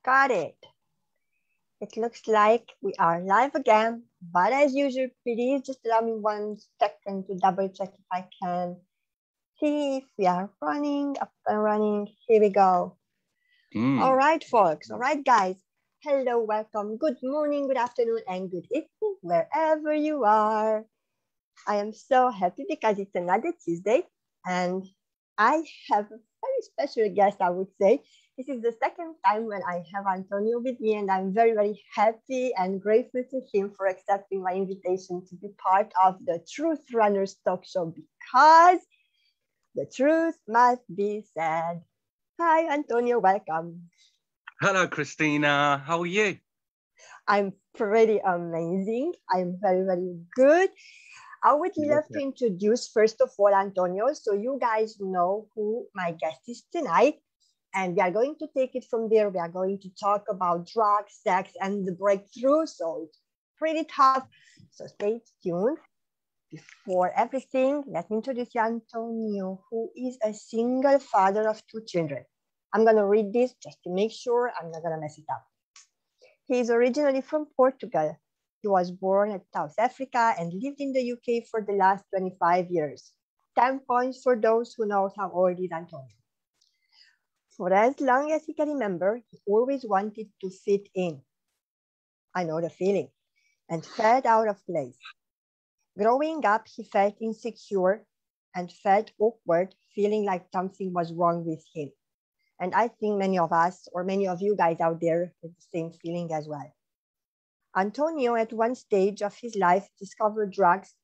Got it. It looks like we are live again, but as usual, please just allow me 1 second to double check if I can see if we are running, up and running. Here we go. All right, folks. All right, guys. Hello, welcome. Good morning, good afternoon, and good evening, wherever you are. I am so happy because it's another Tuesday, and I have a very special guest, I would say. This is the second time when I have Antonio with me, and I'm very, very happy and grateful to him for accepting my invitation to be part of the Truth Runners talk show, because the truth must be said. Hi, Antonio, welcome. Hello, Christina. How are you? I'm pretty amazing. I'm very, very good. I would love to introduce, first of all, Antonio, so you guys know who my guest is tonight. And we are going to take it from there. We are going to talk about drugs, sex, and the breakthrough. So it's pretty tough. So stay tuned. Before everything, let me introduce you, Antonio, who is a single father of 2 children. I'm going to read this just to make sure I'm not going to mess it up. He is originally from Portugal. He was born at South Africa and lived in the UK for the last 25 years. 10 points for those who know how old is Antonio. For as long as he can remember, he always wanted to fit in. I know the feeling. And felt out of place. Growing up, he felt insecure and felt awkward, feeling like something was wrong with him. And I think many of us, or many of you guys out there, have the same feeling as well. Antonio, at one stage of his life, discovered drugs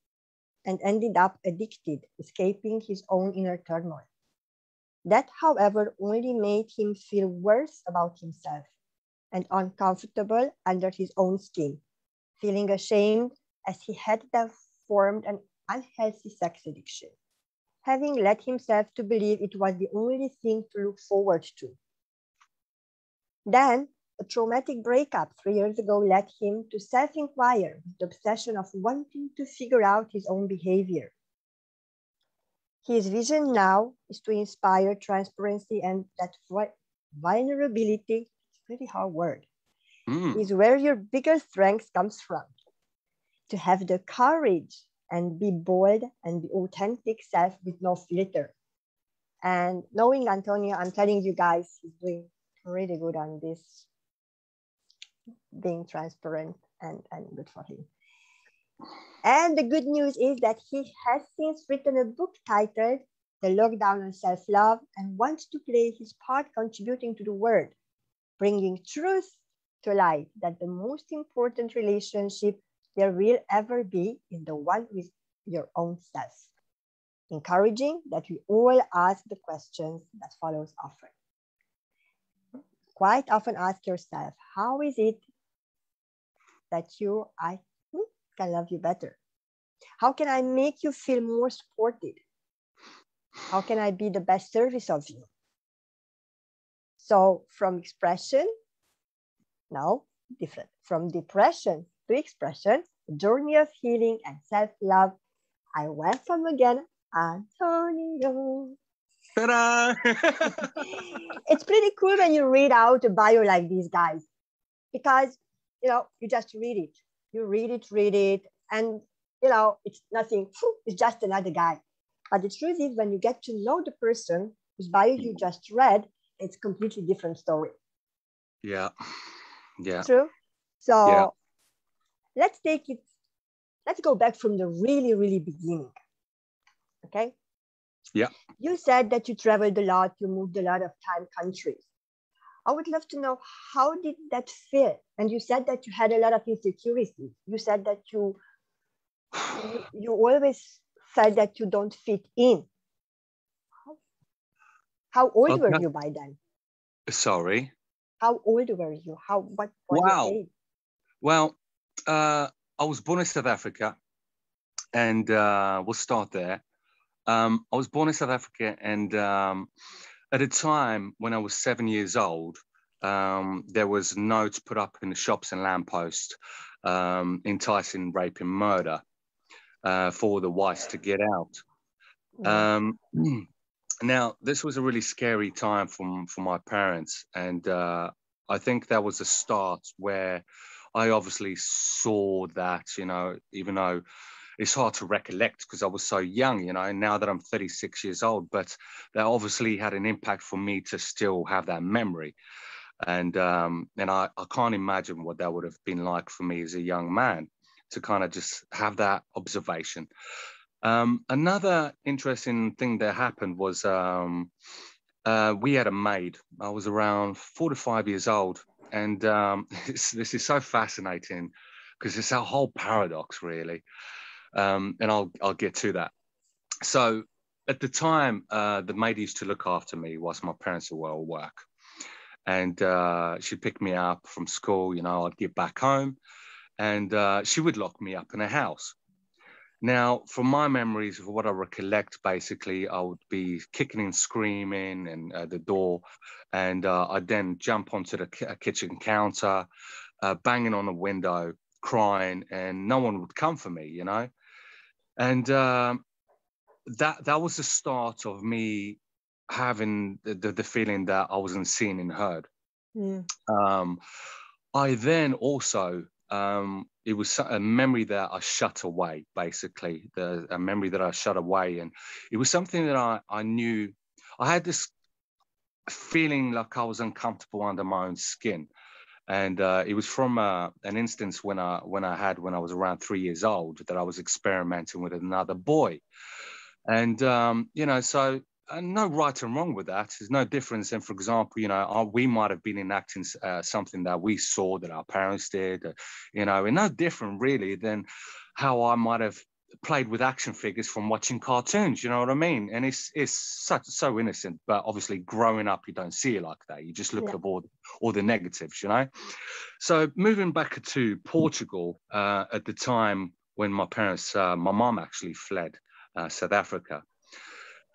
and ended up addicted, escaping his own inner turmoil. That, however, only made him feel worse about himself and uncomfortable under his own skin, feeling ashamed as he had formed an unhealthy sex addiction, having led himself to believe it was the only thing to look forward to. Then, a traumatic breakup 3 years ago led him to self-inquire with the obsession of wanting to figure out his own behavior. His vision now is to inspire transparency, and that vulnerability, it's a pretty hard word, is where your biggest strength comes from. To have the courage and be bold and be authentic self with no filter. And knowing Antonio, I'm telling you guys, he's doing really good on this, being transparent and good for him. And the good news is that he has since written a book titled The Lockdown on Self-Love and wants to play his part contributing to the world, bringing truth to light that the most important relationship there will ever be is the one with your own self. Encouraging that we all ask the questions that follows often. Quite often ask yourself, how is it that I can love you better? How can I make you feel more supported? How can I be the best service of you? So from expression, now different. From depression to expression, a journey of healing and self-love. I welcome again, Antonio. Ta-da! It's pretty cool when you read out a bio like these guys, because, you just read it. You read it, and, it's nothing. It's just another guy. But the truth is, when you get to know the person whose bio you just read, it's a completely different story. Yeah. True? So let's go back from the really, really beginning. Okay? Yeah. You said that you traveled a lot, you moved a lot of countries. I would love to know, how did that feel? And you said that you had a lot of insecurities. You said that you always felt that you don't fit in. How old were you by then? Sorry? How old were you? What was your age? Well, I was born in South Africa, and we'll start there. I was born in South Africa, and at a time when I was 7 years old, there was notes put up in the shops and lampposts enticing rape and murder for the whites to get out. Now, this was a really scary time for my parents, and I think that was the start where I obviously saw that, you know, even though it's hard to recollect because I was so young, you know, and now that I'm 36 years old, but that obviously had an impact for me to still have that memory. And I can't imagine what that would have been like for me as a young man to kind of just have that observation. Another interesting thing that happened was we had a maid. I was around 4 to 5 years old. And this is so fascinating because it's a whole paradox, really. And I'll get to that. So at the time, the maid used to look after me whilst my parents were at work. And she'd pick me up from school, you know, I'd get back home and she would lock me up in a house. Now, from my memories of what I recollect, basically, I would be kicking and screaming and the door, and I'd then jump onto the kitchen counter, banging on the window, crying, and no one would come for me, you know. And that was the start of me having the feeling that I wasn't seen and heard. Mm. I then also it was a memory that I shut away, basically, a memory that I shut away. And it was something that I knew. I had this feeling like I was uncomfortable under my own skin. And it was from an instance when I was around 3 years old that I was experimenting with another boy. And, you know, so no right and wrong with that. There's no difference. And for example, you know, we might have been enacting something that we saw that our parents did, you know, and no different really than how I might have played with action figures from watching cartoons, you know what I mean? And it's so innocent, but obviously growing up, you don't see it like that. You just look at all the negatives, you know? So moving back to Portugal at the time when my parents, my mom actually fled South Africa.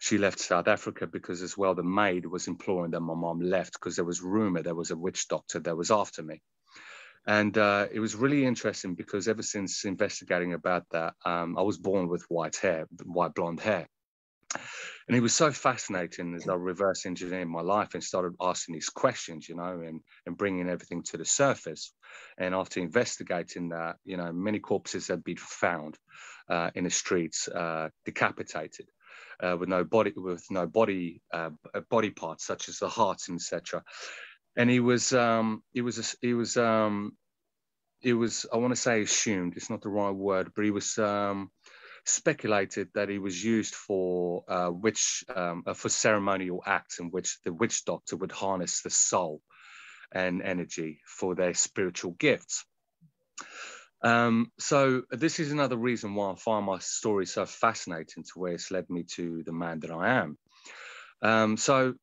She left South Africa because as well the maid was imploring that my mom left because there was rumor there was a witch doctor that was after me. And it was really interesting because ever since investigating about that, I was born with white blonde hair. And it was so fascinating as I reverse engineered my life and started asking these questions, you know, and bringing everything to the surface. And after investigating that, you know, many corpses had been found in the streets, decapitated, with no body parts such as the heart, etc. And he was I want to say assumed, it's not the right word, but he was speculated that he was used for ceremonial acts in which the witch doctor would harness the soul and energy for their spiritual gifts. So this is another reason why I find my story so fascinating to where it's led me to the man that I am. So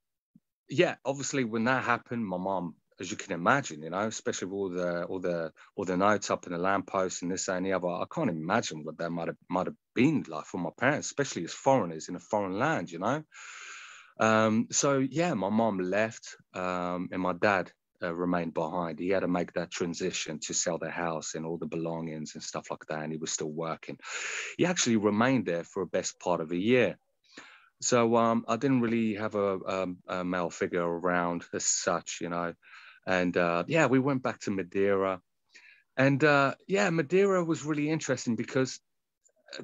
yeah, obviously when that happened, my mom, as you can imagine, you know, especially with all the notes up in the lamppost and this and the other, I can't imagine what that might have been like for my parents, especially as foreigners in a foreign land, you know. So yeah, my mom left, and my dad remained behind. He had to make that transition to sell the house and all the belongings and stuff like that, and he was still working. He actually remained there for a best part of a year. So I didn't really have a male figure around as such, you know. And yeah, we went back to Madeira. And yeah, Madeira was really interesting because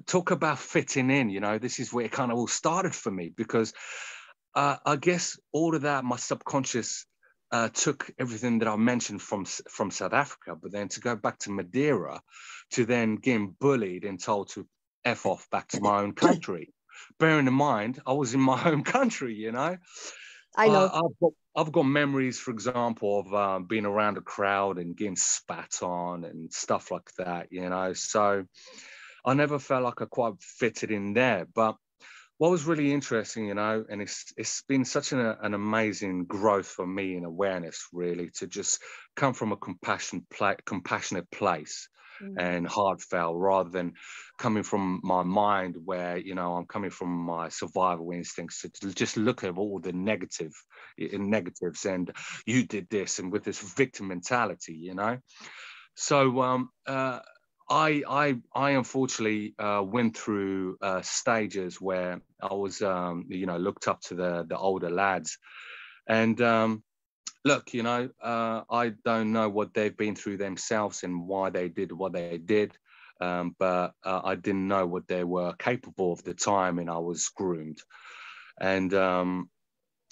talk about fitting in, you know, this is where it kind of all started for me because I guess all of that, my subconscious took everything that I mentioned from South Africa, but then to go back to Madeira, to then getting bullied and told to F off back to my own country. Bearing in mind, I was in my home country, you know. I know. I've got memories, for example, of being around a crowd and getting spat on and stuff like that, you know. So I never felt like I quite fitted in there. But what was really interesting, you know, and it's been such an amazing growth for me in awareness, really, to just come from a compassionate place and heartfelt rather than coming from my mind where, you know, I'm coming from my survival instincts to just look at all the negatives and you did this and with this victim mentality, you know. So I unfortunately went through stages where I was, you know, looked up to the older lads, and look, I don't know what they've been through themselves and why they did what they did. But I didn't know what they were capable of at the time, and I was groomed. And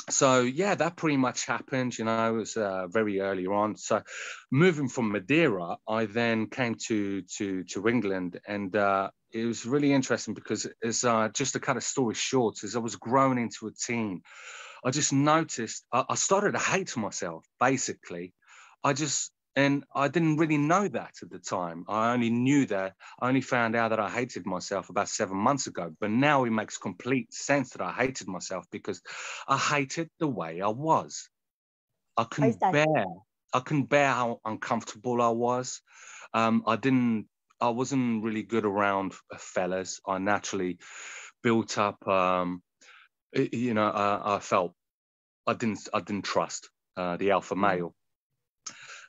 so, yeah, that pretty much happened. It was very early on. So moving from Madeira, I then came to England, and it was really interesting because as just to cut a story short, as I was growing into a teen, I just noticed I started to hate myself, basically. And I didn't really know that at the time. I only found out that I hated myself about 7 months ago. But now it makes complete sense that I hated myself because I hated the way I was. I Why is couldn't that? bear, I couldn't bear how uncomfortable I was. I wasn't really good around fellas. I naturally built up, I felt I didn't trust the alpha male.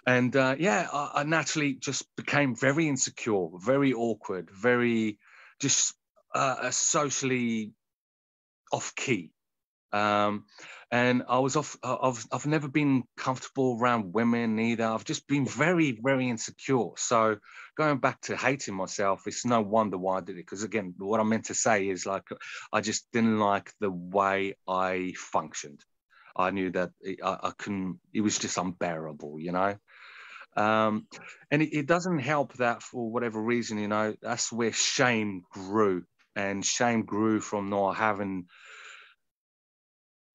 And I naturally just became very insecure, very awkward, very just socially off key. And I've never been comfortable around women either. I've just been very, very insecure. So going back to hating myself, it's no wonder why I did it. Because again, what I meant to say is like, I just didn't like the way I functioned. I knew that I couldn't, it was just unbearable, and it doesn't help that for whatever reason, that's where shame grew. And shame grew from not having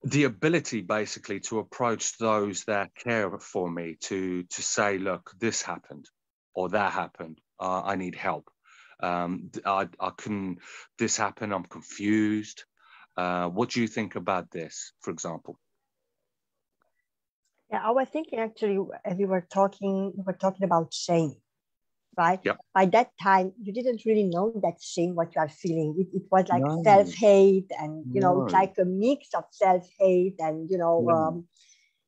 the ability basically to approach those that care for me to say, look, this happened or that happened. I need help. I couldn't, this happened. I'm confused. What do you think about this, for example? Yeah, I was thinking actually as we were talking about shame, right? Yep. By that time, you didn't really know that shame, what you are feeling. It was like No. self-hate, and No. it's like a mix of self-hate and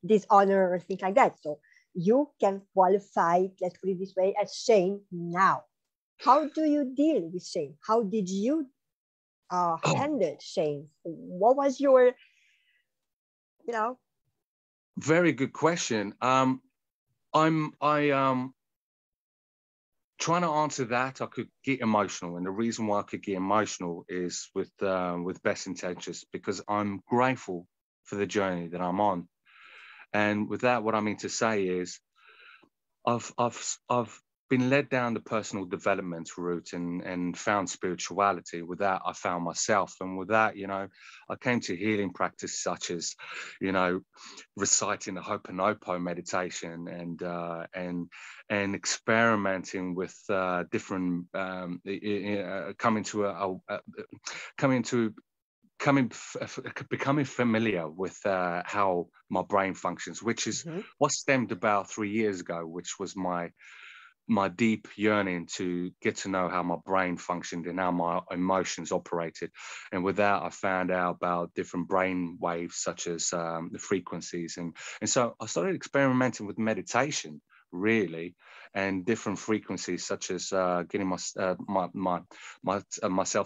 dishonor or things like that. So you can qualify it, let's put it this way, as shame now. How do you deal with shame? How did you handle shame? What was your, Very good question. I'm trying to answer that. I could get emotional, and the reason why I could get emotional is with best intentions, because I'm grateful for the journey that I'm on. And with that, what I mean to say is, I've been led down the personal development route and found spirituality. With that, I found myself, and with that, I came to healing practice such as, reciting the Ho'oponopono meditation and experimenting with different becoming familiar with how my brain functions, which is what stemmed about 3 years ago, which was my deep yearning to get to know how my brain functioned and how my emotions operated. And with that, I found out about different brain waves, such as the frequencies. And so I started experimenting with meditation, really, and different frequencies, such as getting myself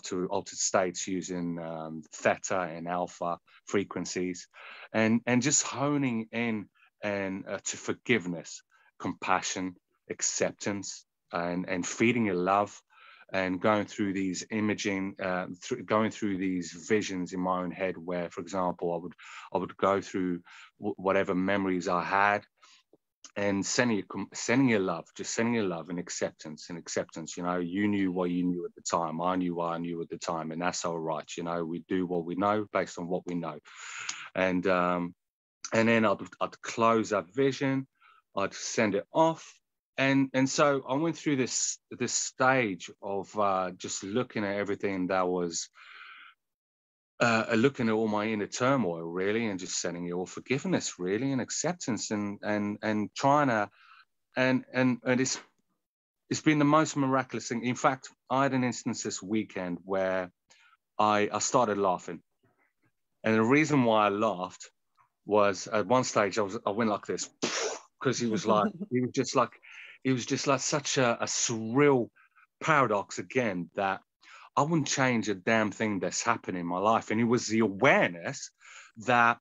to altered states using theta and alpha frequencies, and just honing in and to forgiveness, compassion, acceptance, and feeding your love, and going through these going through these visions in my own head, where, for example, I would go through whatever memories I had, and sending your love, just sending your love and acceptance. You knew what you knew at the time. I knew what I knew at the time, and that's all right. We do what we know based on what we know, and then I'd close that vision, I'd send it off. And so I went through this stage of just looking at everything that was looking at all my inner turmoil, really, and just sending it all forgiveness, really, and acceptance, and trying to and it's been the most miraculous thing. In fact, I had an instance this weekend where I started laughing, and the reason why I laughed was at one stage I went like this, because he was just like such a surreal paradox again, that I wouldn't change a damn thing that's happened in my life. And it was the awareness that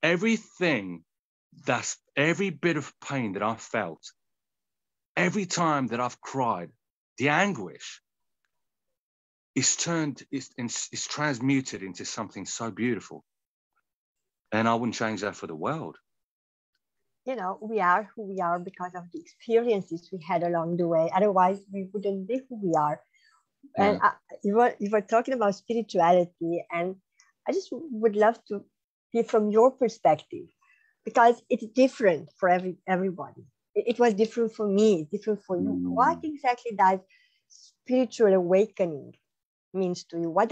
everything that's every bit of pain that I felt, every time that I've cried, the anguish is transmuted into something so beautiful. And I wouldn't change that for the world. You know, we are who we are because of the experiences we had along the way. Otherwise, we wouldn't be who we are. Yeah. And you were talking about spirituality, and I just would love to hear from your perspective, because it's different for everybody. It was different for me, different for you. What exactly does spiritual awakening means to you? What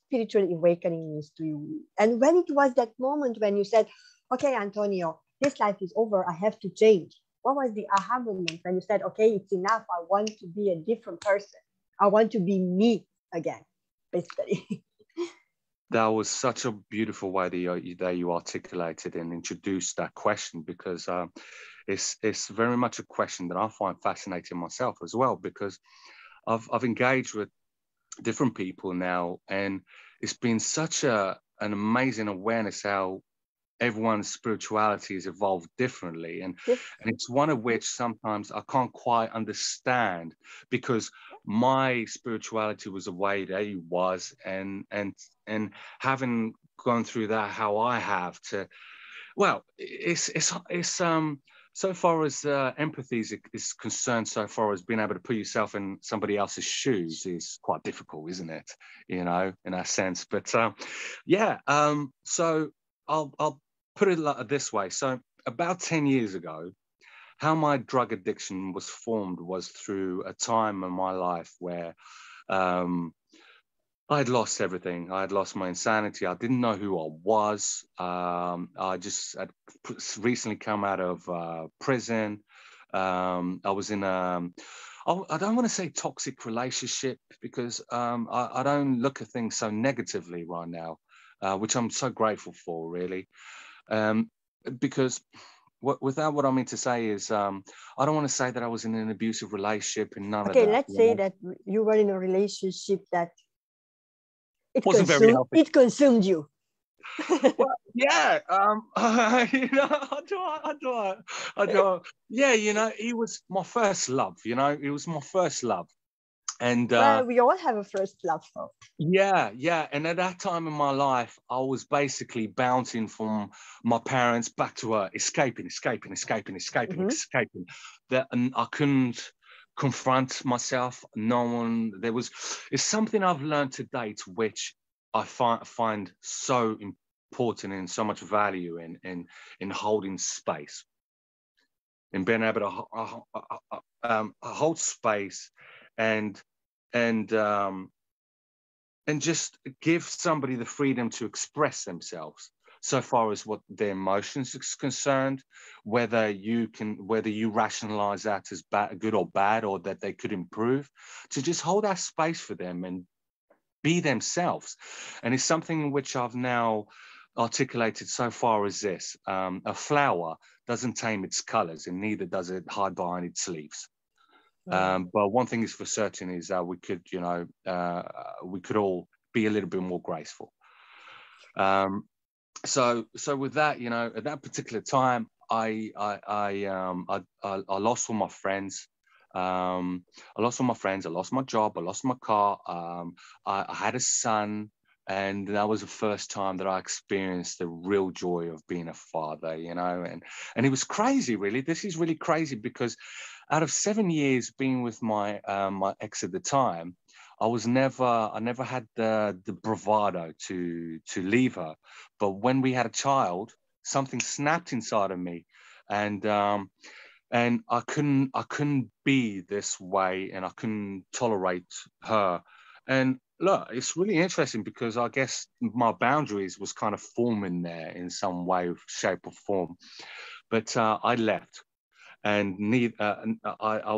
spiritual awakening means to you? And when it was that moment when you said, okay, Antonio, this life is over, I have to change. What was the aha moment when you said, okay, it's enough, I want to be a different person. I want to be me again, basically. That was such a beautiful way that you articulated and introduced that question, because it's very much a question that I find fascinating myself as well, because I've engaged with different people now, and it's been such an amazing awareness how everyone's spirituality has evolved differently, and it's one of which sometimes I can't quite understand, because my spirituality was the way they was, and having gone through that how I have to, well, it's so far as empathy is concerned, so far as being able to put yourself in somebody else's shoes is quite difficult, isn't it? You know, in that sense. But so I'll put it this way. So about 10 years ago, how my drug addiction was formed was through a time in my life where I had lost everything. I had lost my insanity. I didn't know who I was. I just had recently come out of prison. I was in I don't want to say toxic relationship, because I don't look at things so negatively right now, which I'm so grateful for, really. Because without what I mean to say is, I don't want to say that I was in an abusive relationship and none of that. Okay, let's say that you were in a relationship that wasn't very healthy. It consumed you. Well, yeah, you know, I do. Yeah, you know, he was my first love. You know, he was my first love, and well, we all have a first love. yeah, and at that time in my life, I was basically bouncing from my parents back to her, escaping. That, and I couldn't confront myself. No one. It's something I've learned to date, which I find so important and so much value in holding space, in being able to hold space and just give somebody the freedom to express themselves, so far as what their emotions is concerned, whether you rationalize that as good or bad, or that they could improve, to just hold that space for them and be themselves. And it's something which I've now articulated so far as this: a flower doesn't tame its colors, and neither does it hide behind its leaves. But one thing is for certain is that we could, you know, we could all be a little bit more graceful. So with that, you know, at that particular time, I lost all my friends. I lost all my friends. I lost my job. I lost my car. I had a son, and that was the first time that I experienced the real joy of being a father. You know, and it was crazy. Really, this is really crazy, because out of 7 years being with my my ex at the time, I never had the bravado to leave her. But when we had a child, something snapped inside of me, and I couldn't be this way, and I couldn't tolerate her. And look, it's really interesting, because I guess my boundaries was kind of forming there in some way, shape, or form. But I left. And I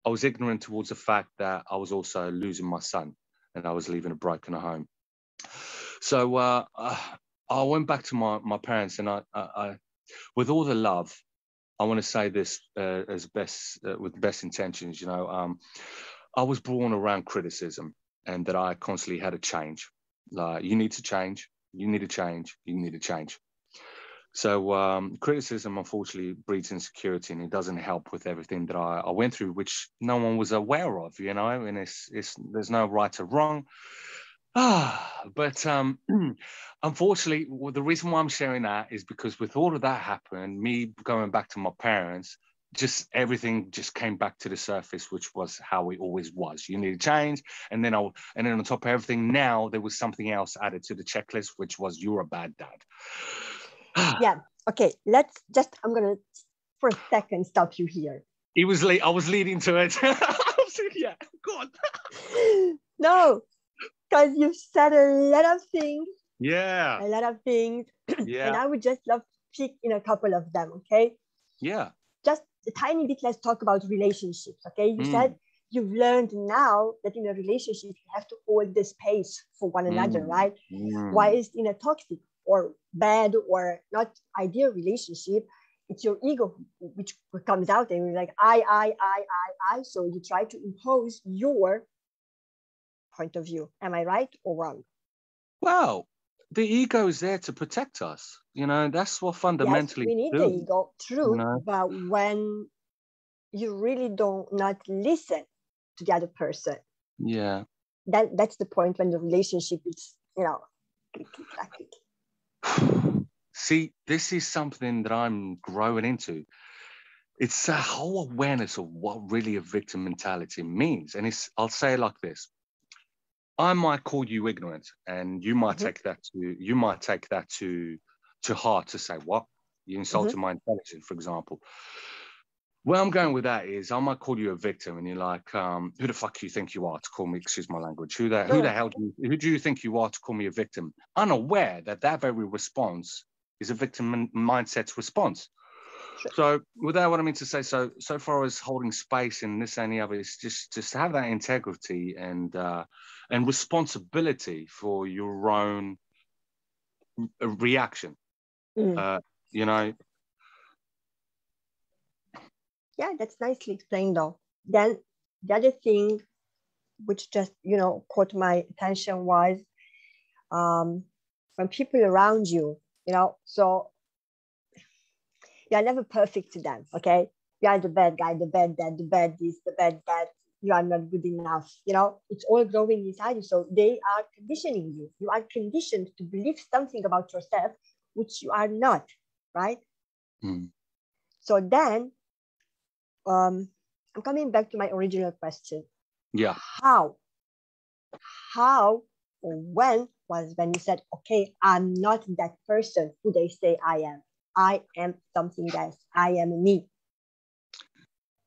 was ignorant towards the fact that I was also losing my son, and I was leaving a broken home. So I went back to my parents, and I with all the love, I want to say this as best with the best intentions. You know, I was born around criticism, and that I constantly had to change. Like, you need to change. You need to change. You need to change. So criticism, unfortunately, breeds insecurity, and it doesn't help with everything that I went through, which no one was aware of, you know. And it's there's no right or wrong. But unfortunately, the reason why I'm sharing that is because with all of that happened, me going back to my parents, just everything just came back to the surface, which was how it always was. You need to change, and then on top of everything, now there was something else added to the checklist, which was you're a bad dad. Yeah. Okay. I'm gonna for a second stop you here. It was late. I was leading to it. Yeah. Go on. No, because you've said a lot of things. Yeah. A lot of things. Yeah. And I would just love to pick in a couple of them. Okay. Yeah. Just a tiny bit. Let's talk about relationships. Okay. You said you've learned now that in a relationship you have to hold the space for one another, right? Why is in a toxic or bad or not ideal relationship, it's your ego which comes out and you're like, I. So you try to impose your point of view. Am I right or wrong? Well, the ego is there to protect us. You know, that's what fundamentally. Yes, we need the ego, true. You know? But when you really don't not listen to the other person, yeah, that's the point when the relationship is, you know, see, this is something that I'm growing into. It's a whole awareness of what really a victim mentality means. And I'll say it like this. I might call you ignorant, and you might take that to heart, to say, what? You insulted my intelligence, for example. Where I'm going with that is I might call you a victim, and you're like, who the fuck do you think you are to call me, excuse my language, who the hell who do you think you are to call me a victim? Unaware that very response is a victim mindset's response. Sure. So with that, what I mean to say, so far as holding space in this and the other, is just have that integrity and responsibility for your own reaction. You know. Yeah, that's nicely explained though. Then the other thing which just, you know, caught my attention was when people around you, you know, so you are never perfect to them, okay? You are the bad guy, the bad dad, the bad this, the bad that. You are not good enough. You know, it's all growing inside you. So they are conditioning you. You are conditioned to believe something about yourself, which you are not, right? So then, I'm coming back to my original question. Yeah. How or when was when you said, okay, I'm not that person who they say I am. I am something else. I am me.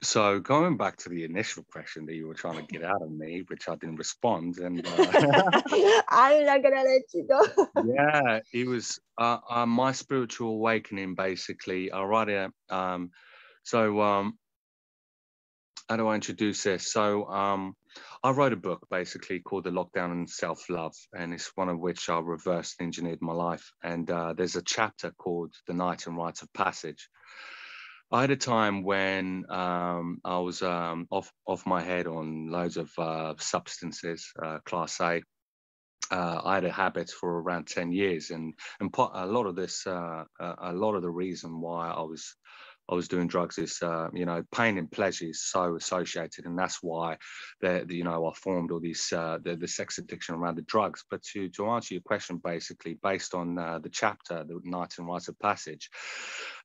So going back to the initial question that you were trying to get out of me, which I didn't respond, and I'm not gonna let you go. Yeah, it was my spiritual awakening. Basically, I write it. So how do I introduce this? So I wrote a book basically called The Lockdown and Self-Love, and it's one of which I reverse engineered my life. And there's a chapter called The Night and Rites of Passage. I had a time when I was off my head on loads of substances, class A. I had a habit for around 10 years, and a lot of the reason why I was doing drugs is, you know, pain and pleasure is so associated, and that's why I formed all these the sex addiction around the drugs. But to answer your question, basically based on the chapter, The Night and Rites of Passage,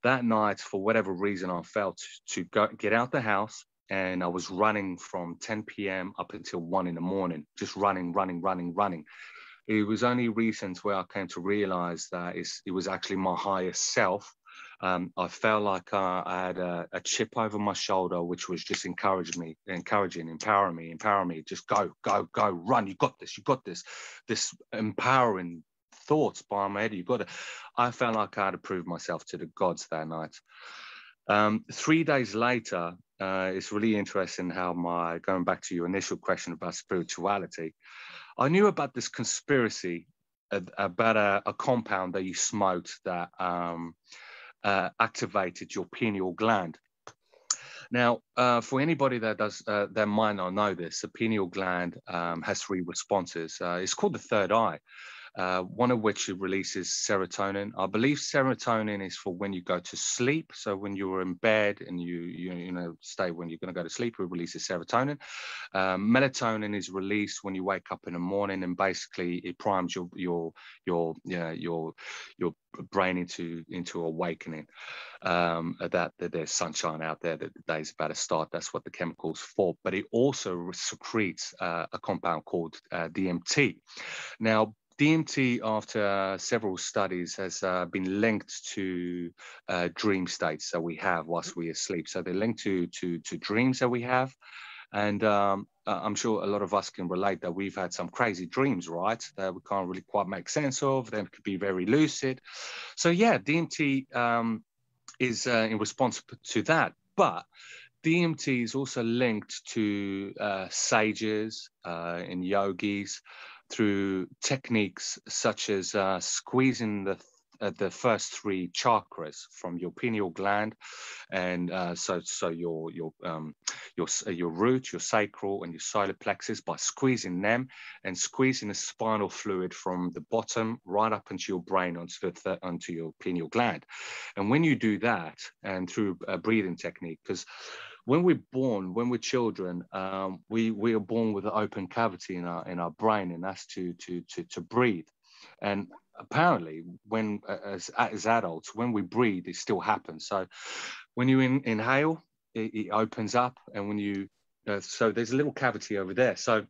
that night, for whatever reason, I felt to get out the house. And I was running from 10 p.m. up until 1 in the morning, just running. It was only recent where I came to realize that it was actually my higher self. I felt like I had a chip over my shoulder, which was just encouraging, empowering me. Just go, run. You got this. This empowering thoughts by my head. You got it. I felt like I had to prove myself to the gods that night. 3 days later, it's really interesting how going back to your initial question about spirituality, I knew about this conspiracy about a compound that you smoked that activated your pineal gland. Now, for anybody that might not know this, the pineal gland has 3 responses. It's called the third eye. one of which releases serotonin. I believe serotonin is for when you go to sleep. So when you're in bed and you know stay when you're going to go to sleep, it releases serotonin. Melatonin is released when you wake up in the morning, and basically it primes your brain into awakening. That there's sunshine out there, that the day's about to start. That's what the chemical's for. But it also secretes a compound called DMT. Now, DMT, after several studies, has been linked to dream states that we have whilst we're asleep. So they're linked to dreams that we have. And I'm sure a lot of us can relate that we've had some crazy dreams, right? That we can't really quite make sense of. They could be very lucid. So yeah, DMT is in response to that. But DMT is also linked to sages and yogis through techniques such as squeezing the first three chakras from your pineal gland, and so your root, your sacral, and your solar plexus, by squeezing them and squeezing the spinal fluid from the bottom right up into your brain onto your pineal gland. And when you do that, and through a breathing technique, because when we're born, when we're children, we are born with an open cavity in our brain, and that's to breathe. And apparently, when as adults, when we breathe, it still happens. So when you inhale, it opens up, and when you so there's a little cavity over there. So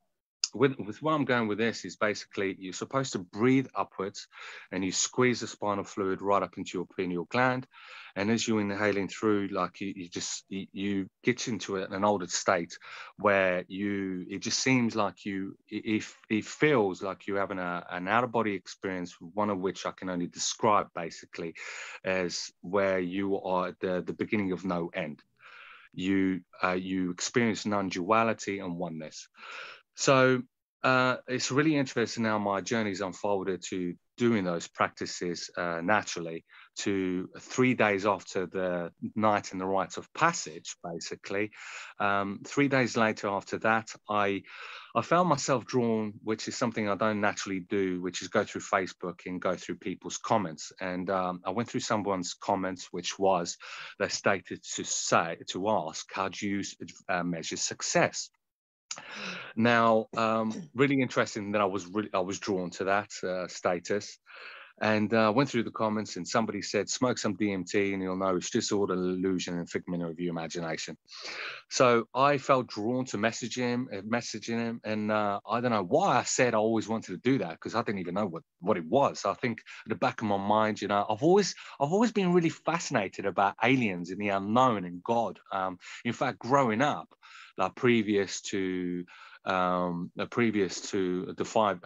with where I'm going with this is basically you're supposed to breathe upwards, and you squeeze the spinal fluid right up into your pineal gland. And as you're inhaling through, like you get into an altered state where it just seems like it feels like you're having an out of body experience, one of which I can only describe basically as where you are at the beginning of no end. You experience non-duality and oneness. So it's really interesting how my journey's unfolded to doing those practices naturally, to 3 days after the night and the rites of passage, basically. 3 days later after that, I found myself drawn, which is something I don't naturally do, which is go through Facebook and go through people's comments. And I went through someone's comments, which was, they stated to ask, how do you measure success? Now, really interesting that I was drawn to that status, and went through the comments, and somebody said, smoke some DMT and you'll know it's just all an illusion and figment of your imagination. So I felt drawn to messaging him, and I don't know why I said I always wanted to do that, because I didn't even know what it was. I think at the back of my mind, I've always been really fascinated about aliens and the unknown and God. In fact, growing up, like previous to the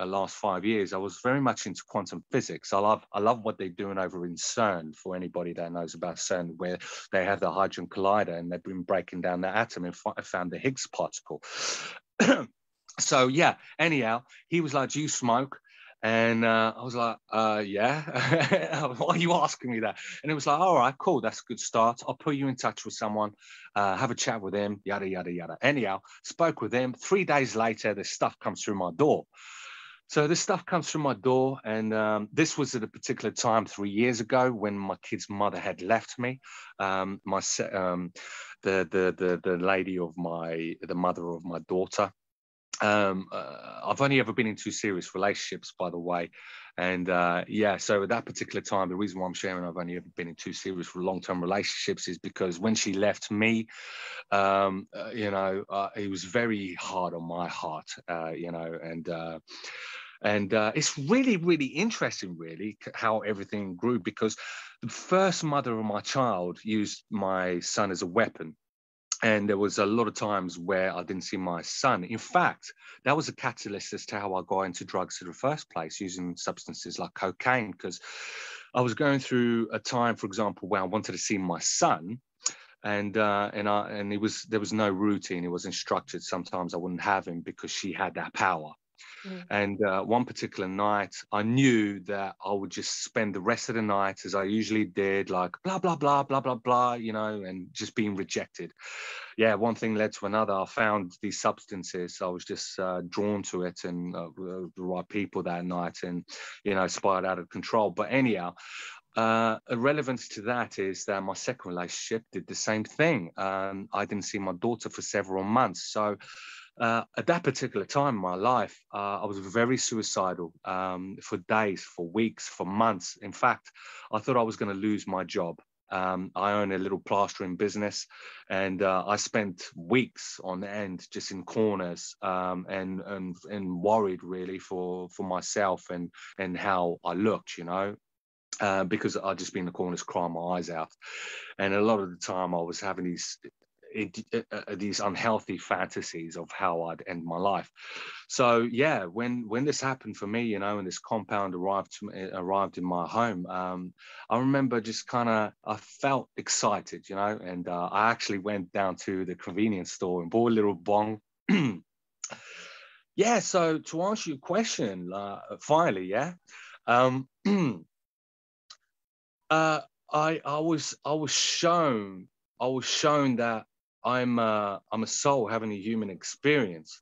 last 5 years, I was very much into quantum physics. I love what they're doing over in CERN. For anybody that knows about CERN, where they have the Hadron Collider, and they've been breaking down the atom and found the Higgs particle. So yeah, anyhow, he was like, do you smoke? And I was like, yeah. Why are you asking me that? And it was like, all right, cool, that's a good start. I'll put you in touch with someone, have a chat with him, yada, yada, yada. Anyhow, spoke with him. 3 days later, this stuff comes through my door. So this stuff comes through my door, and this was at a particular time 3 years ago when my kid's mother had left me. The lady of the mother of my daughter. I've only ever been in 2 serious relationships, by the way, and yeah, so at that particular time, the reason why I'm sharing I've only ever been in 2 serious long-term relationships is because when she left me, it was very hard on my heart, and it's really, really interesting, really, how everything grew, because the first mother of my child used my son as a weapon. And there was a lot of times where I didn't see my son. In fact, that was a catalyst as to how I got into drugs in the first place, using substances like cocaine, because I was going through a time, for example, where I wanted to see my son, and there was no routine. It wasn't structured. Sometimes I wouldn't have him because she had that power. And one particular night, I knew that I would just spend the rest of the night as I usually did, like blah, blah, blah, blah, blah, blah, you know, and just being rejected. Yeah, one thing led to another. I found these substances. I was just drawn to it, and the right people that night, and, you know, spiraled out of control. But anyhow, relevance to that is that my second relationship did the same thing. I didn't see my daughter for several months. So at that particular time in my life, I was very suicidal for days, for weeks, for months. In fact, I thought I was going to lose my job. I own a little plastering business, and I spent weeks on end just in corners, and worried really for myself and how I looked, you know. Because I'd just been in the corners crying my eyes out. And a lot of the time I was having these unhealthy fantasies of how I'd end my life. So yeah, when this happened for me, you know, and this compound arrived in my home, I remember just I felt excited, you know, and I actually went down to the convenience store and bought a little bong. Yeah, so to answer your question, finally, yeah. I was shown that I'm a soul having a human experience.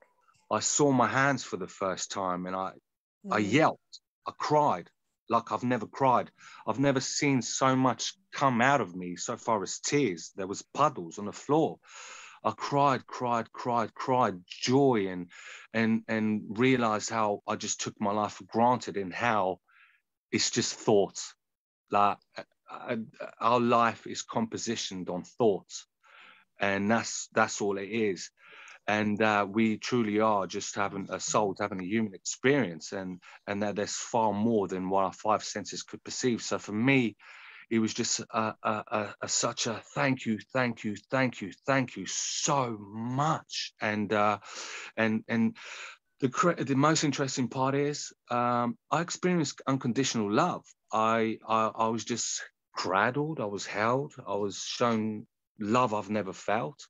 I saw my hands for the first time, and I yelped, I cried like I've never cried. I've never seen so much come out of me so far as tears. There was puddles on the floor. I cried, joy, and realized how I just took my life for granted, and how it's just thoughts. Like our life is compositioned on thoughts, and that's all it is. And we truly are just having a soul, having a human experience, and that there's far more than what our five senses could perceive. So for me, it was just such a thank you so much. And the most interesting part is I experienced unconditional love. I was just cradled, I was held, I was shown love I've never felt.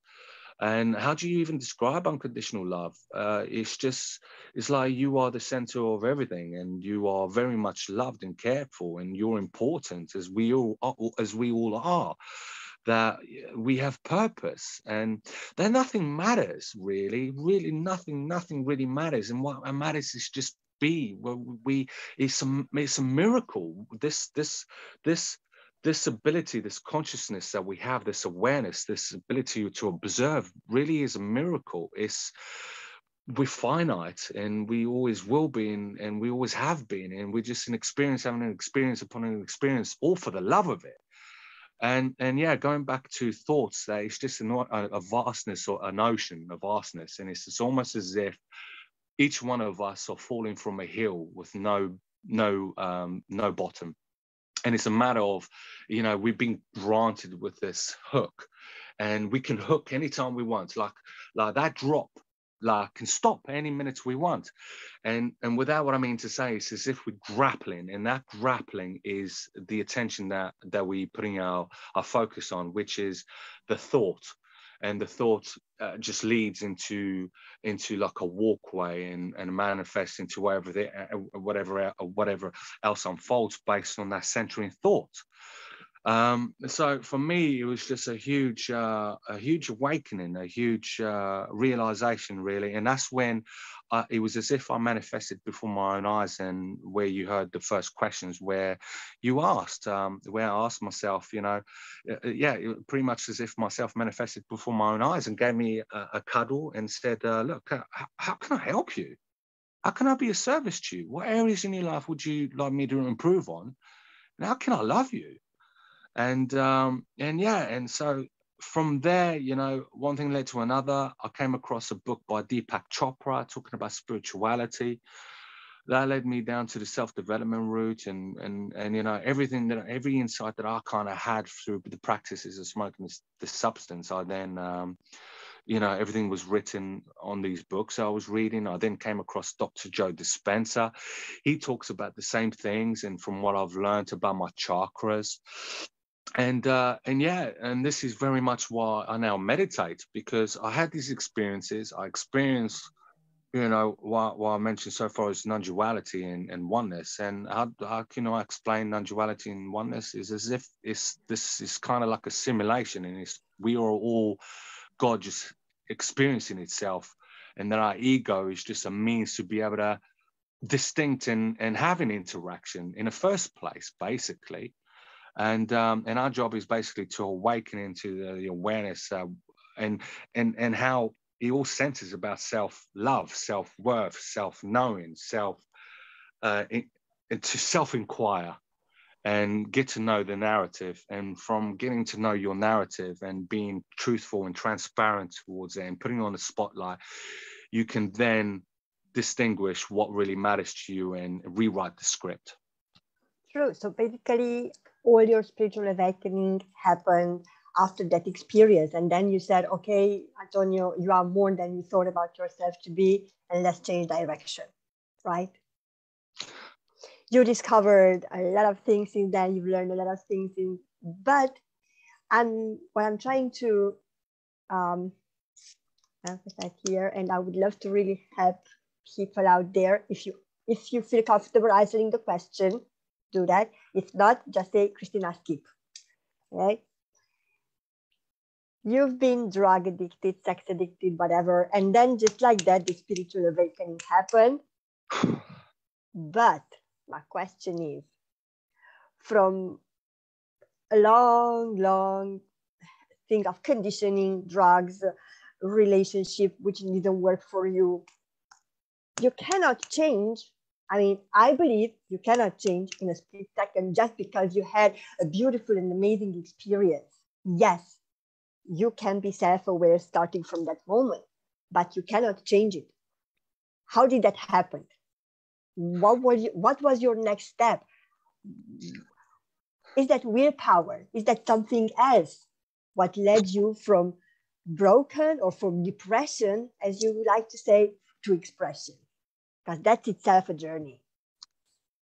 And how do you even describe unconditional love? It's like you are the center of everything, and you are very much loved and cared for, and you're important, as we all are. That we have purpose, and that nothing matters really. Nothing really matters, and what matters is just be. It's a miracle. This ability, this consciousness that we have, this awareness, this ability to observe, really is a miracle. We're finite, and we always will be, and we always have been, and we're just having an experience upon an experience, all for the love of it. And yeah, going back to thoughts, that it's just a vastness, or an ocean, a vastness, and it's almost as if each one of us are falling from a hill with no bottom. And it's a matter of, you know, we've been granted with this hook, and we can hook anytime we want. Like that drop, can stop any minute we want. And without what I mean to say, it's as if we're grappling, and that grappling is the attention that we're putting our focus on, which is the thought. And the thought just leads into like a walkway, and manifests into whatever else unfolds based on that centering thought. So for me, it was just a huge awakening, a huge realization, really. And that's when it was as if I manifested before my own eyes, and where you heard the first questions, where you asked, where I asked myself, you know, pretty much as if myself manifested before my own eyes, and gave me a cuddle and said, look, how can I help you? How can I be of service to you? What areas in your life would you like me to improve on? And how can I love you? And so from there, you know, one thing led to another. I came across a book by Deepak Chopra talking about spirituality. That led me down to the self-development route, and you know, every insight that I kind of had through the practices of smoking this substance. I then you know, everything was written on these books I was reading. I then came across Dr. Joe Dispenza. He talks about the same things, and from what I've learned about my chakras. And this is very much why I now meditate, because I had these experiences. I experienced you know, what I mentioned so far is non-duality and oneness. And how can I explain non-duality and oneness is as if this is kind of like a simulation, and we are all God just experiencing itself, and that our ego is just a means to be able to distinct and have an interaction in the first place, basically. And our job is basically to awaken into the awareness and how it all centers about self-love, self-worth, self-knowing, and to self-inquire and get to know the narrative. And from getting to know your narrative and being truthful and transparent towards it and putting on the spotlight, you can then distinguish what really matters to you and rewrite the script. True. So basically, all your spiritual awakening happened after that experience. And then you said, okay, Antonio, you are more than you thought about yourself to be, and let's change direction, right? You discovered a lot of things in there. You've learned a lot of things but what I'm trying to emphasize here, and I would love to really help people out there. If you feel comfortable answering the question, do that. If not, just say, Christina, skip. Right? You've been drug addicted, sex addicted, whatever, and then just like that, the spiritual awakening happened. But my question is, from a long thing of conditioning, drugs, relationship which didn't work for you, you cannot change. I mean, I believe you cannot change in a split second just because you had a beautiful and amazing experience. Yes, you can be self-aware starting from that moment, but you cannot change it. How did that happen? What was your next step? Is that willpower? Is that something else? What led you from broken or from depression, as you would like to say, to expression? Because that's itself a journey.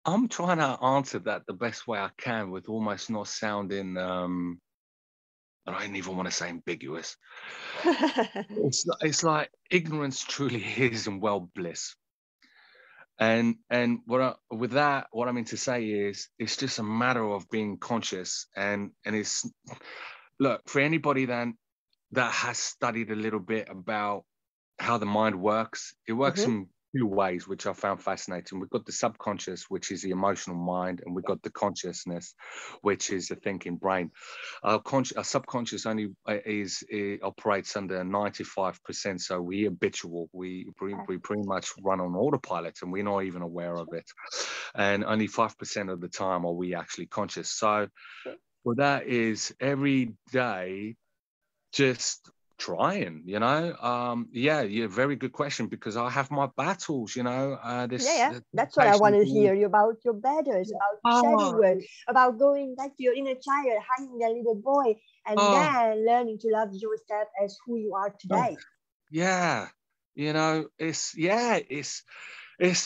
I'm trying to answer that the best way I can with almost not sounding, I don't even want to say ambiguous. It's like ignorance truly is and well bliss. And what I mean to say is it's just a matter of being conscious and it's, look, for anybody then that has studied a little bit about how the mind works, it works in two ways, which I found fascinating. We've got the subconscious, which is the emotional mind, and we've got the consciousness, which is the thinking brain. Our subconscious only operates under 95%, so we're habitual. We pretty much run on autopilot, and we're not even aware of it. And only 5% of the time are we actually conscious. So, well, that is every day, just trying, you know. Yeah, very good question, because I have my battles, you know. That's what I want to hear you about, your battles, about shadow work, about going back to your inner child, hiding that little boy, and then learning to love yourself as who you are today. Yeah, you know, it's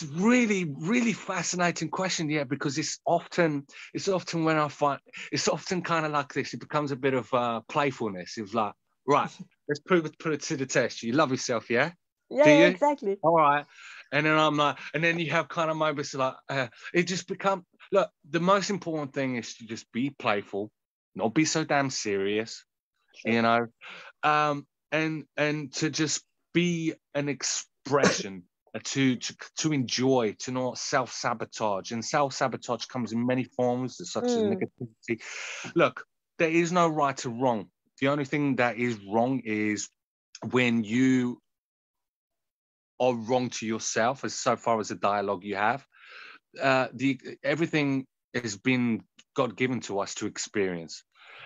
really fascinating question, yeah, because it's often when I find it's often kind of like this. It becomes a bit of playfulness. It's like, right, let's put it to the test. You love yourself, yeah? Yeah, Do you? exactly. All right. And then I'm like, and then you have kind of moments like, it just become, look, the most important thing is to just be playful, not be so damn serious, you know, and to just be an expression. To enjoy, to not self-sabotage. And self-sabotage comes in many forms, such as negativity. Look, there is no right or wrong. The only thing that is wrong is when you are wrong to yourself, as so far as the dialogue you have. Everything has been God given to us to experience.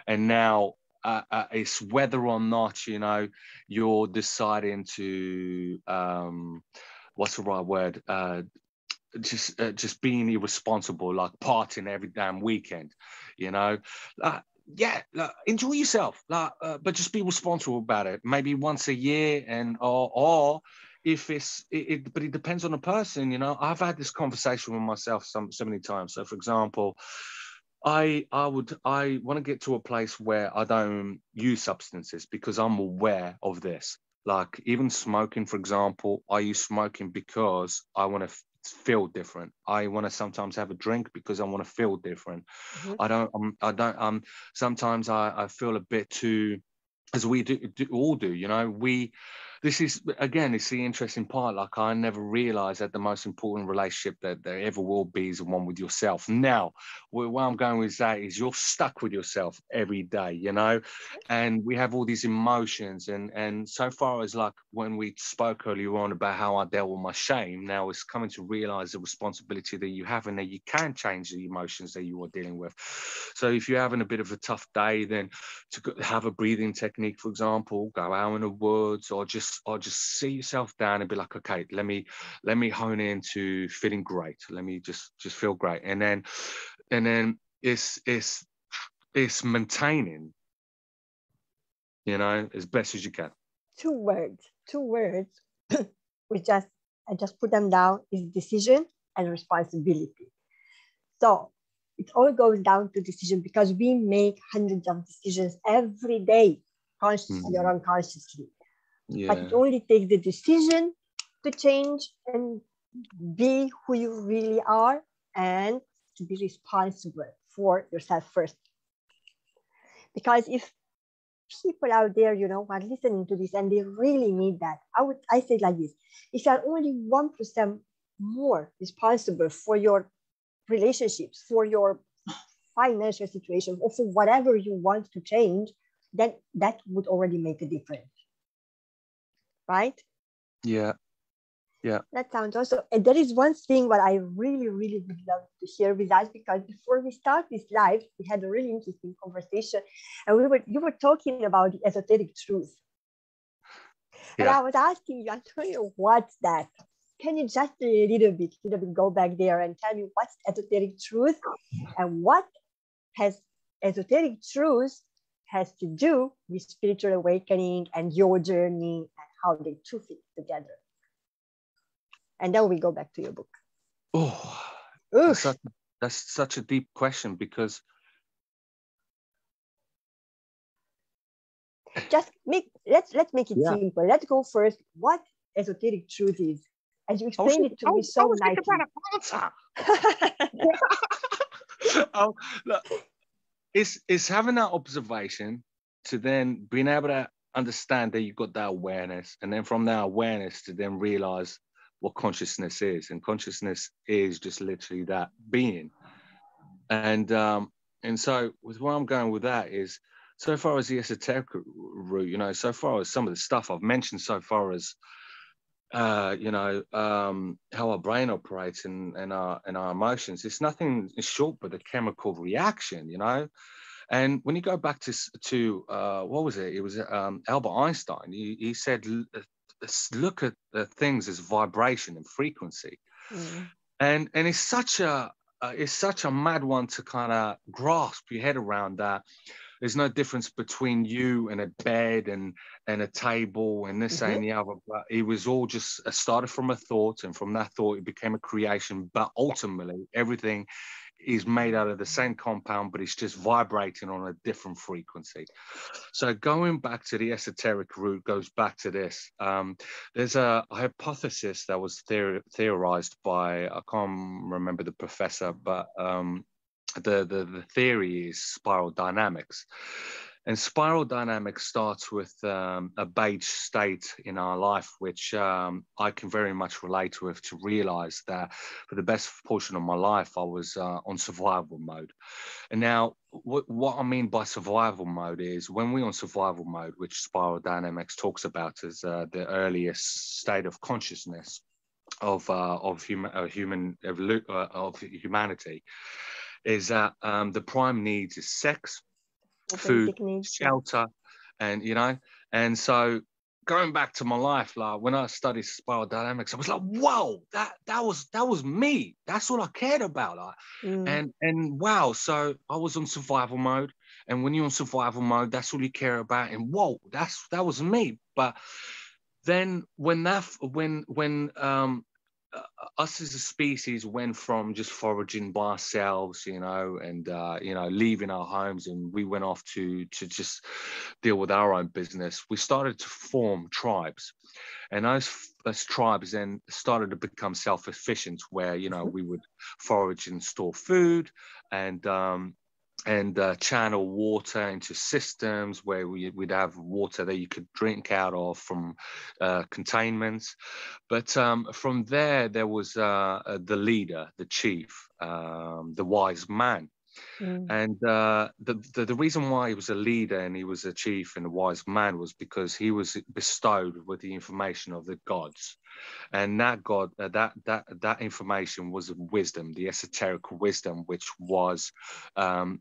And now it's whether or not, you know, you're deciding to what's the right word? Just being irresponsible, like partying every damn weekend, you know. Yeah, enjoy yourself, but just be responsible about it. Maybe once a year, and or if but it depends on the person, you know. I've had this conversation with myself so many times. So, for example, I want to get to a place where I don't use substances because I'm aware of this. Like even smoking, for example, I use smoking because I want to feel different. I want to sometimes have a drink because I want to feel different. Mhm. I don't, sometimes I feel a bit too, as we all do, you know, this is, again, it's the interesting part. Like, I never realized that the most important relationship that there ever will be is the one with yourself. Now, where I'm going with that is you're stuck with yourself every day, you know, and we have all these emotions. And so far as like when we spoke earlier on about how I dealt with my shame, now it's coming to realize the responsibility that you have and that you can change the emotions that you are dealing with. So if you're having a bit of a tough day, then to have a breathing technique, for example, go out in the woods, or just sit yourself down and be like, okay, let me hone into feeling great. Let me just feel great, and then it's maintaining, you know, as best as you can. Two words. I just put them down, is decision and responsibility. So it all goes down to decision, because we make hundreds of decisions every day, consciously or unconsciously. Yeah. But it only takes the decision to change and be who you really are, and to be responsible for yourself first. Because if people out there, you know, are listening to this and they really need that, I say it like this: if you are only 1% more responsible for your relationships, for your financial situation, or for whatever you want to change, then that would already make a difference, right? Yeah. That sounds awesome. And there is one thing what I really, really would love to share with us, because before we start this live, we had a really interesting conversation, and you were talking about the esoteric truth. And I was asking you, Antonio, what's that? Can you just a little bit go back there and tell me what's esoteric truth, and what has esoteric truth has to do with spiritual awakening and your journey, and how they two fit together? And then we go back to your book. Oh, that's such a deep question, because just let's make it simple. Let's go first. What esoteric truth is, as you explained it to me so nicely. Oh, look, it's having that observation, to then being able to understand that you've got that awareness, and then from that awareness to then realize what consciousness is. And consciousness is just literally that being. And so with where I'm going with that is, so far as the esoteric route, you know, so far as some of the stuff I've mentioned so far as you know, how our brain operates and our emotions, it's nothing short but a chemical reaction, you know. And when you go back to what was it? It was Albert Einstein. He said, look at things as vibration and frequency. And it's such a mad one to kind of grasp your head around, that there's no difference between you and a bed and a table and this and the other. But it was all just started from a thought, and from that thought it became a creation. But ultimately everything is made out of the same compound, but it's just vibrating on a different frequency. So going back to the esoteric route goes back to this. There's a hypothesis that was theorized by, I can't remember the professor, but the theory is spiral dynamics. And spiral dynamics starts with a beige state in our life, which I can very much relate with, to realize that for the best portion of my life, I was on survival mode. And now what I mean by survival mode is, when we're on survival mode, which spiral dynamics talks about as the earliest state of consciousness of humanity, is that the prime needs is sex, food, shelter, and you know. And so going back to my life, like when I studied spiral dynamics, I was like, whoa, that was me. That's all I cared about. Like, and wow, so I was on survival mode. And when you're on survival mode, that's all you care about. And whoa, that was me. But then when us as a species went from just foraging by ourselves, you know, and leaving our homes, and we went off to just deal with our own business. We started to form tribes, and those tribes then started to become self-sufficient, where, you know, we would forage and store food, and channel water into systems where we'd have water that you could drink out of from containments. But from there was the leader, the chief, the wise man. And the reason why he was a leader and he was a chief and a wise man was because he was bestowed with the information of the gods. And that God, that information was wisdom, the esoteric wisdom, which was the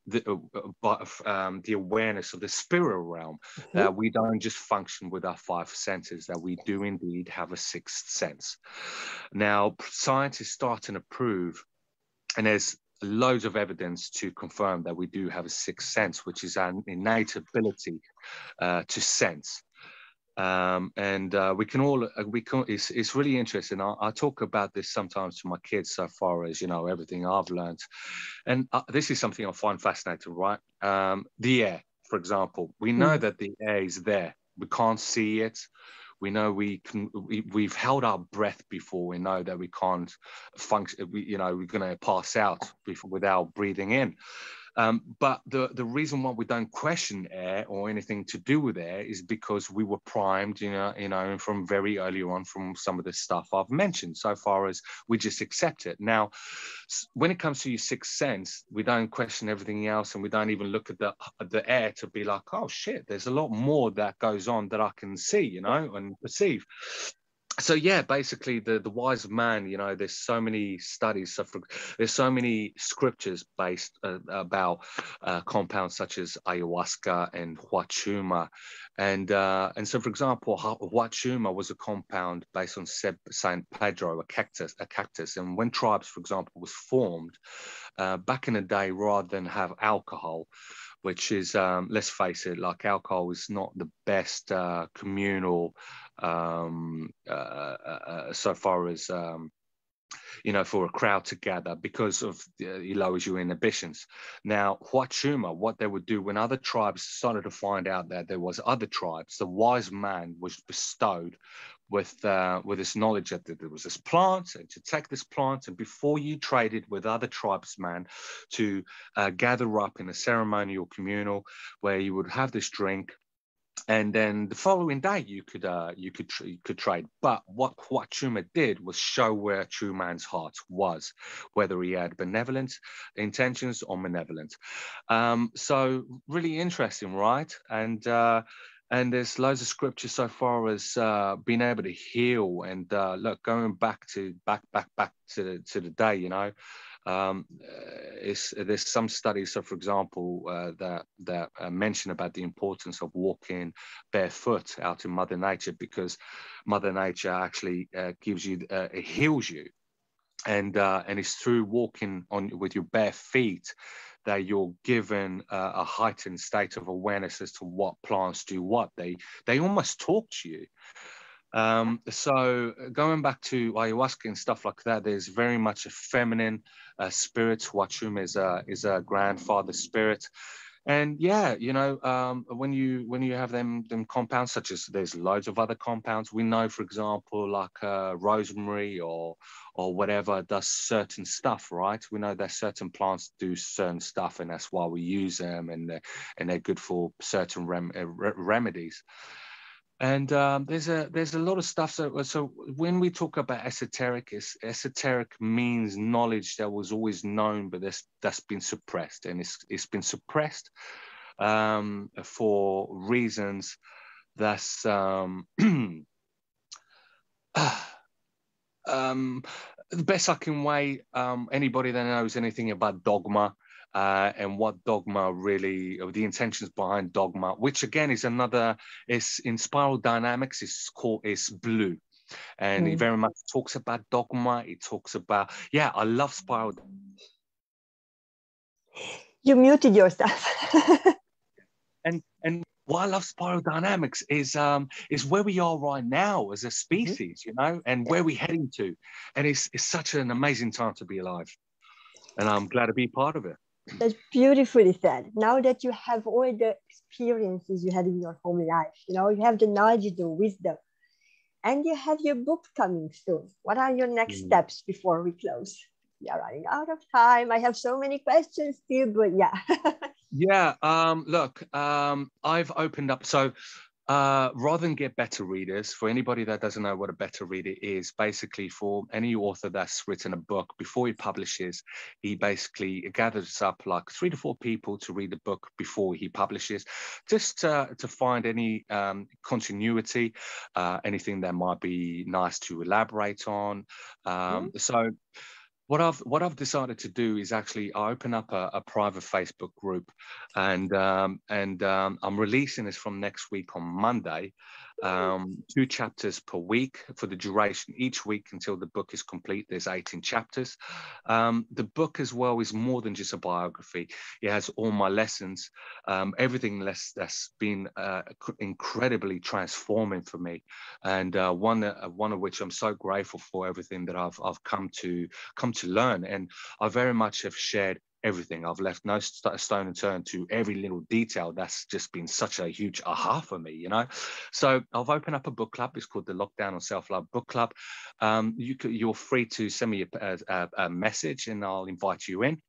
awareness of the spirit realm. That we don't just function with our five senses; that we do indeed have a sixth sense. Now, science is starting to prove, and there's loads of evidence to confirm that we do have a sixth sense, which is an innate ability to sense. It's really interesting. I talk about this sometimes to my kids, so far as, you know, everything I've learned. And this is something I find fascinating, right? The air, for example, we know that the air is there. We can't see it. We know we've held our breath before. We know that we can't function. We're going to pass out without breathing in. But the reason why we don't question air or anything to do with air is because we were primed, from very early on from some of the stuff I've mentioned, so far as we just accept it. Now, when it comes to your sixth sense, we don't question everything else, and we don't even look at the air to be like, oh shit, there's a lot more that goes on that I can see, and perceive. So yeah, basically the wise man, there's so many studies, there's so many scriptures based about compounds such as ayahuasca and huachuma, and so, for example, huachuma was a compound based on San Pedro, a cactus, and when tribes, for example, was formed back in the day, rather than have alcohol, which is, let's face it, like alcohol is not the best communal so far as for a crowd to gather, because of it lowers your inhibitions. Now, huachuma, what they would do when other tribes started to find out that there was other tribes, the wise man was bestowed with this knowledge that there was this plant, and to take this plant, and before you traded with other tribesmen, to gather up in a ceremonial communal where you would have this drink. And then the following day, you could trade. But what huachuma did was show where a true man's heart was, whether he had benevolent intentions or malevolent. So really interesting, right? And there's loads of scripture so far as being able to heal. And look, going back to the day, there's some studies, so for example, that mention about the importance of walking barefoot out in Mother Nature, because Mother Nature actually heals you, and it's through walking with your bare feet that you're given a heightened state of awareness as to what plants do what. They almost talk to you. So going back to ayahuasca and stuff like that, there's very much a feminine spirit. Huachuma is a grandfather spirit. And yeah, when you have them compounds, such as, there's loads of other compounds. We know, for example, like rosemary or whatever does certain stuff, right? We know that certain plants do certain stuff, and that's why we use them, and they're good for certain remedies. And there's a lot of stuff. So when we talk about esoteric means knowledge that was always known, but that's been suppressed, and it's been suppressed for reasons that's the best I can weigh. Anybody that knows anything about dogma, and what dogma really, or the intentions behind dogma, which again is in spiral dynamics, is blue. And it very much talks about dogma. It talks about, I love spiral. You muted yourself. And what I love spiral dynamics is where we are right now as a species, you know, and where we're heading to. And it's such an amazing time to be alive. And I'm glad to be part of it. That's beautifully said. Now that you have all the experiences you had in your home life, you know, you have the knowledge, the wisdom, and you have your book coming soon. What are your next steps before we close? We are running out of time. I have so many questions still, but yeah. Yeah. Look, I've opened up. So rather than get better readers, for anybody that doesn't know what a better reader is, basically for any author that's written a book, before he publishes, he basically gathers up like 3 to 4 people to read the book before he publishes, just to find any continuity, anything that might be nice to elaborate on. So what I've decided to do is actually I open up a private Facebook group, and I'm releasing this from next week on Monday. 2 chapters per week for the duration each week until the book is complete. There's 18 chapters. The book as well is more than just a biography. It has all my lessons, everything that's been incredibly transforming for me, and one of which I'm so grateful for, everything that I've come to learn. And I very much have shared everything. I've left no stone unturned to every little detail. That's just been such a huge aha for me, you know. So I've opened up a book club. It's called the Lockdown on Self-Love Book Club. You're free to send me a message and I'll invite you in.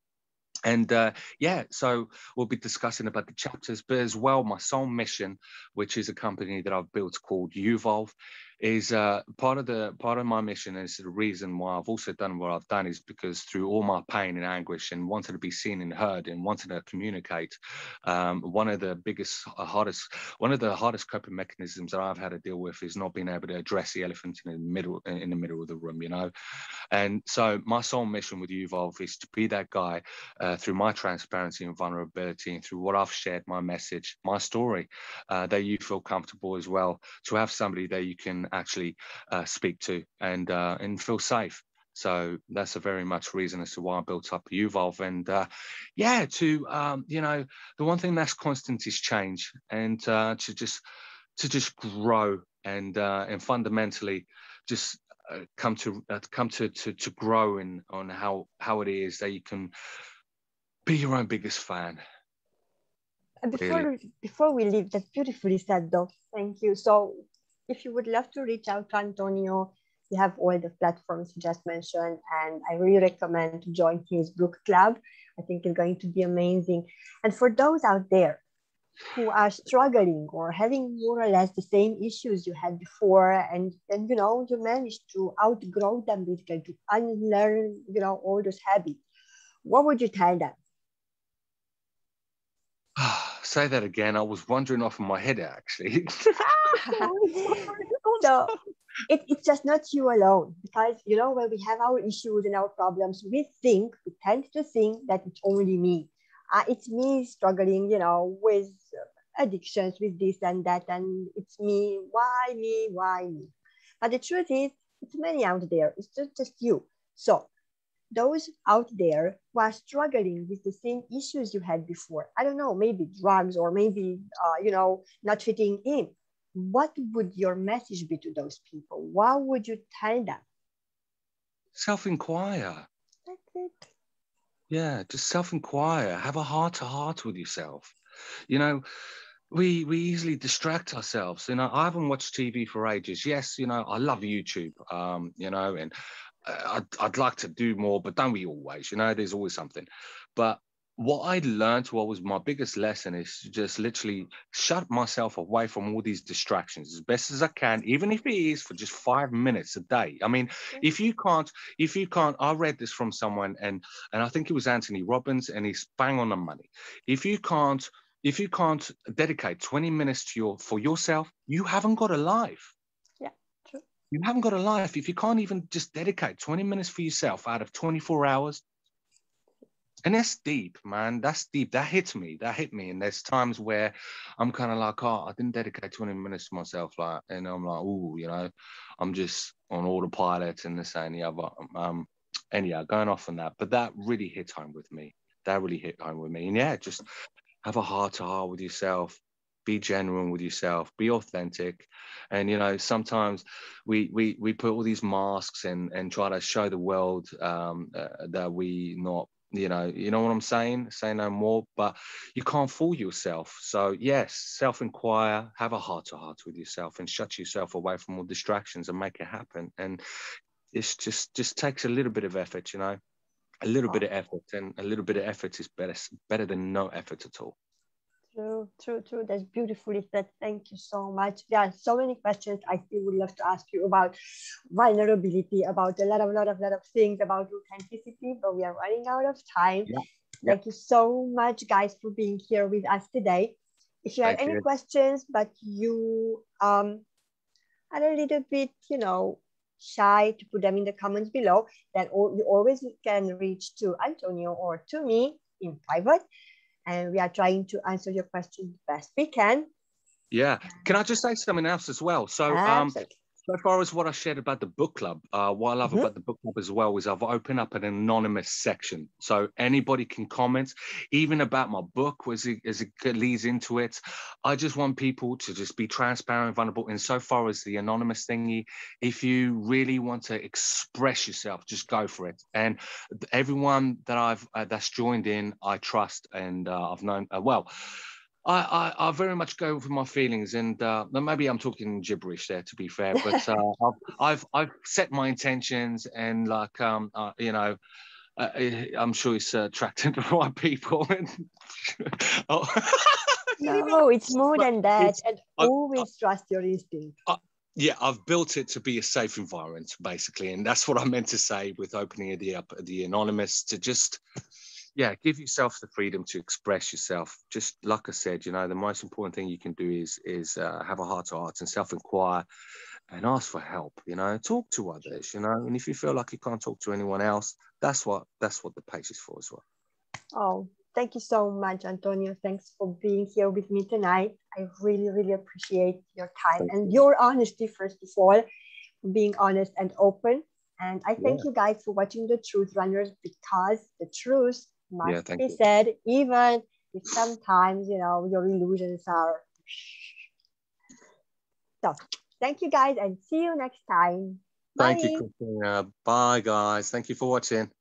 And yeah, so we'll be discussing about the chapters, but as well, my soul mission, which is a company that I've built called Uvolve, is part of my mission. Is the reason why I've also done what I've done, is because through all my pain and anguish and wanting to be seen and heard and wanting to communicate, one of the hardest coping mechanisms that I've had to deal with is not being able to address the elephant in the middle of the room, you know. And so my soul mission with Uvolve is to be that guy, through my transparency and vulnerability, and through what I've shared, my message, my story, that you feel comfortable as well to have somebody that you can actually speak to and feel safe. So that's a very much reason as to why I built up Uvolve. And yeah, you know, the one thing that's constant is change, and to just grow and fundamentally just come to grow in on how it is that you can be your own biggest fan. Before we leave, that's beautifully said, though. Thank you. So if you would love to reach out to Antonio, you have all the platforms you just mentioned, and I really recommend to join his book club. I think it's going to be amazing. And for those out there who are struggling or having more or less the same issues you had before, and you know, you managed to outgrow them, basically to unlearn, you know, all those habits, what would you tell them? Say that again. I was wandering off in my head, actually. So it's just not you alone, because you know, when we have our issues and our problems, we tend to think that it's only me. It's me struggling, you know, with addictions, with this and that, and it's me. Why me? Why me? But the truth is, it's many out there. It's just you. So those out there who are struggling with the same issues you had before, I don't know, maybe drugs or maybe, you know, not fitting in. What would your message be to those people? What would you tell them? Self-inquire. That's it. Yeah, just self-inquire. Have a heart-to-heart with yourself. You know, we easily distract ourselves. You know, I haven't watched TV for ages. Yes, you know, I love YouTube, you know, and I'd like to do more, but don't we always? You know, there's always something. But what I learned, what was my biggest lesson, is to just literally shut myself away from all these distractions as best as I can, even if it is for just 5 minutes a day. I mean, if you can't, I read this from someone, and I think it was Anthony Robbins, and he's bang on the money. If you can't dedicate 20 minutes for yourself, you haven't got a life. Yeah, true. You haven't got a life if you can't even just dedicate 20 minutes for yourself out of 24 hours. And that's deep, man. That's deep. That hit me. And there's times where I'm kind of like, oh, I didn't dedicate 20 minutes to myself. Like, and I'm like, oh, you know, I'm just on autopilot and this and the other. And yeah, going off on that. But that really hit home with me. And yeah, just have a heart to heart with yourself. be genuine with yourself, be authentic. And, you know, sometimes we put all these masks and try to show the world that we not, you know what I'm saying? Say no more, but you can't fool yourself. So yes, self-inquire, have a heart-to-heart with yourself and shut yourself away from all distractions and make it happen. And it's just takes a little bit of effort, you know, a little bit of effort, and a little bit of effort is better than no effort at all. True, true, true. That's beautifully said. Thank you so much. There are so many questions I still would love to ask you about vulnerability, about a lot of things about authenticity, but we are running out of time. Yeah. Thank you so much, guys, for being here with us today. If you have any questions, but you are a little bit, you know, shy to put them in the comments below, then you always can reach to Antonio or to me in private. And we are trying to answer your questions best we can. Yeah. Can I just say something else as well? So, so far as what I shared about the book club, what I love about the book club as well is I've opened up an anonymous section. So anybody can comment, even about my book, as it leads into it. I just want people to just be transparent and vulnerable. And so far as the anonymous thingy, if you really want to express yourself, just go for it. And everyone that that's joined in, I trust, and I've known, I very much go with my feelings, and maybe I'm talking gibberish there, to be fair. But I've set my intentions, and like you know, I'm sure it's attracting the right people. No, it's more than that, and always trust your instinct. Yeah, I've built it to be a safe environment, basically, and that's what I meant to say with opening the anonymous, to just. Yeah, give yourself the freedom to express yourself. Just like I said, you know, the most important thing you can do is have a heart-to-heart and self-inquire and ask for help. You know, talk to others. You know, and if you feel like you can't talk to anyone else, that's what the page is for as well. Oh, thank you so much, Antonio. Thanks for being here with me tonight. I really, really appreciate your time and your honesty, first of all, being honest and open. And I thank you guys for watching The Truth Runners, because the truth must be said, even if sometimes, you know, your illusions are. So thank you guys, and see you next time. Thank you, Christina. Bye, guys. Thank you for watching.